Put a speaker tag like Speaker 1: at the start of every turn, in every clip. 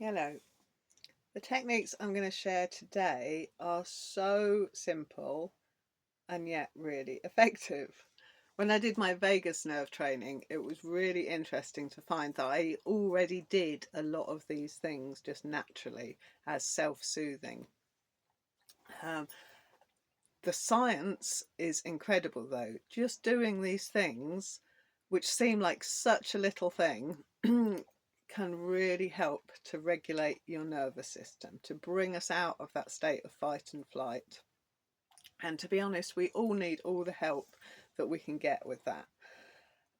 Speaker 1: Hello. The techniques I'm going to share today are so simple and yet really effective. When I did my vagus nerve training, it was really interesting to find that I already did a lot of these things just naturally as self-soothing. Um, the science is incredible though. Just doing these things, which seem like such a little thing, can really help to regulate your nervous system, to bring us out of that state of fight and flight. And to be honest, we all need all the help that we can get with that.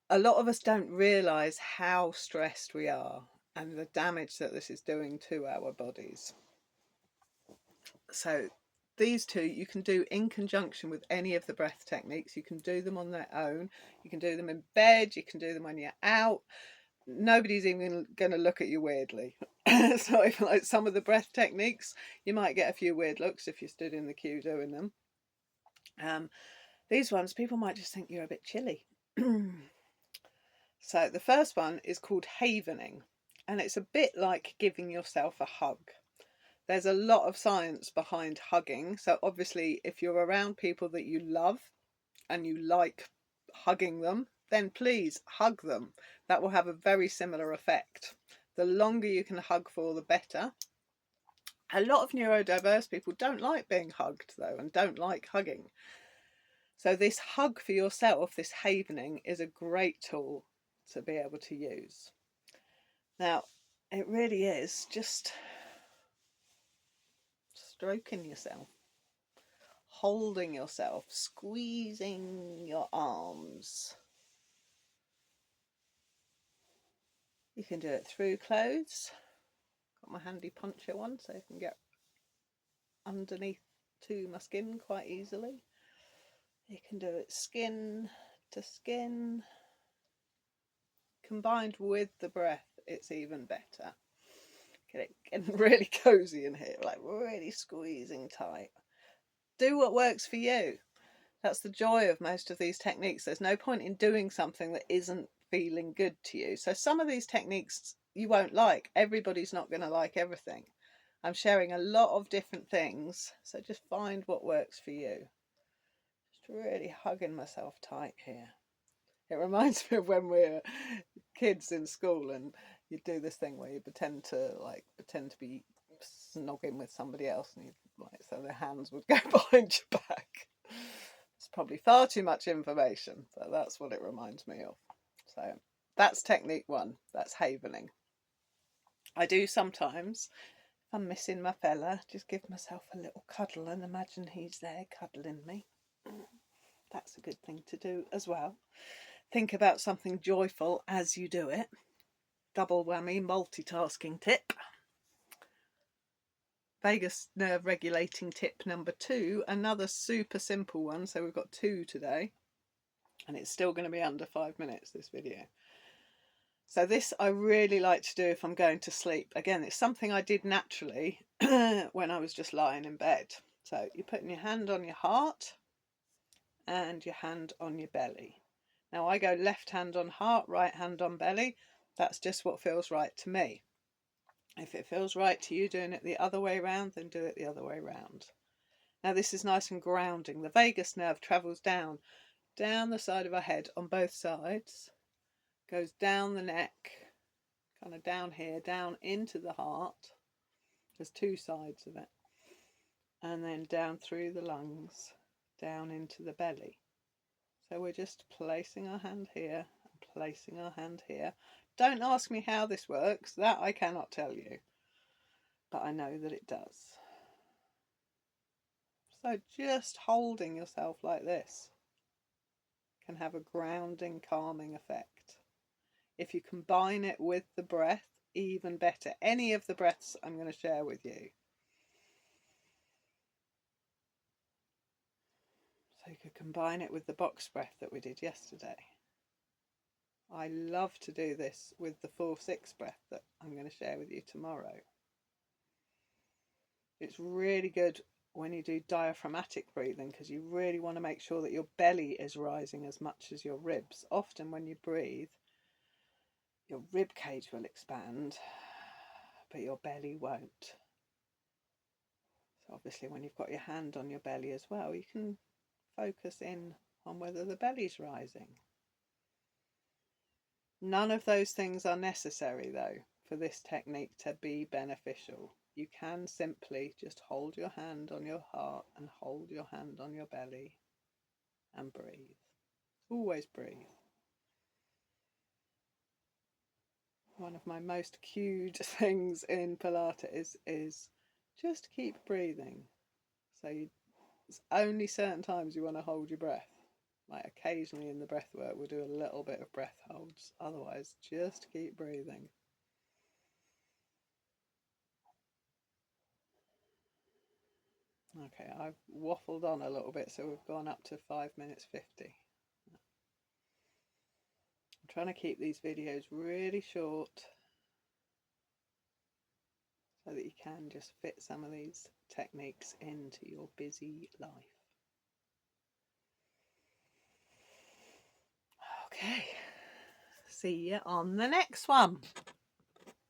Speaker 1: A lot of us don't realise how stressed we are and the damage that this is doing to our bodies. So these two you can do in conjunction with any of the breath techniques. You can do them on their own, you can do them in bed, you can do them when you're out. Nobody's even going to look at you weirdly. So if, like some of the breath techniques, you might get a few weird looks if you stood in the queue doing them. These ones, people might just think you're a bit chilly. So the first one is called havening, and it's a bit like giving yourself a hug. There's a lot of science behind hugging. So obviously, if you're around people that you love and you like hugging them, then please hug them. That will have a very similar effect. The longer you can hug for, the better. A lot of neurodiverse people don't like being hugged though, and don't like hugging. So this hug for yourself, this havening, is a great tool to be able to use. Now, it really is just stroking yourself, holding yourself, squeezing your arms. You can do it through clothes. Got my handy poncho one so I can get underneath to my skin quite easily. You can do it skin to skin. Combined with the breath, it's even better. Get it getting really cozy in here, like really squeezing tight. Do what works for you. That's the joy of most of these techniques. There's no point in doing something that isn't feeling good to you. So some of these techniques you won't like. Everybody's not going to like everything. I'm sharing a lot of different things, so just find what works for you. Just really hugging myself tight here. It reminds me of when we were kids in school and you do this thing where you pretend to be snogging with somebody else, and so their hands would go behind your back. It's probably far too much information, but that's what it reminds me of. So that's technique one. That's havening. I do sometimes, if I'm missing my fella, just give myself a little cuddle and imagine he's there cuddling me. That's a good thing to do as well. Think about something joyful as you do it. Double whammy, multitasking tip. Vagus nerve regulating tip number 2, another super simple one. So we've got 2 today, and it's still going to be under 5 minutes, this video. So this I really like to do if I'm going to sleep. Again, it's something I did naturally when I was just lying in bed. So you're putting your hand on your heart and your hand on your belly. Now I go left hand on heart, right hand on belly. That's just what feels right to me. If it feels right to you doing it the other way around, then do it the other way around. Now this is nice and grounding. The vagus nerve travels down the side of our head on both sides, goes down the neck, kind of down here, down into the heart. There's 2 sides of it. And then down through the lungs, down into the belly. So we're just placing our hand here, and placing our hand here. Don't ask me how this works, that I cannot tell you, but I know that it does. So just holding yourself like this can have a grounding, calming effect. If you combine it with the breath, even better. Any of the breaths I'm going to share with you. So you could combine it with the box breath that we did yesterday. I love to do this with the 4-6 breath that I'm going to share with you tomorrow. It's really good when you do diaphragmatic breathing because you really want to make sure that your belly is rising as much as your ribs. Often when you breathe, your rib cage will expand, but your belly won't. So obviously when you've got your hand on your belly as well, you can focus in on whether the belly's rising. None of those things are necessary though for this technique to be beneficial. You can simply just hold your hand on your heart and hold your hand on your belly and breathe. Always breathe. One of my most cued things in Pilates is just keep breathing. So there's only certain times you want to hold your breath. Like occasionally in the breath work we'll do a little bit of breath holds. Otherwise, just keep breathing. Okay, I've waffled on a little bit, so we've gone up to 5 minutes 50. I'm trying to keep these videos really short so that you can just fit some of these techniques into your busy life. Okay, see you on the next one.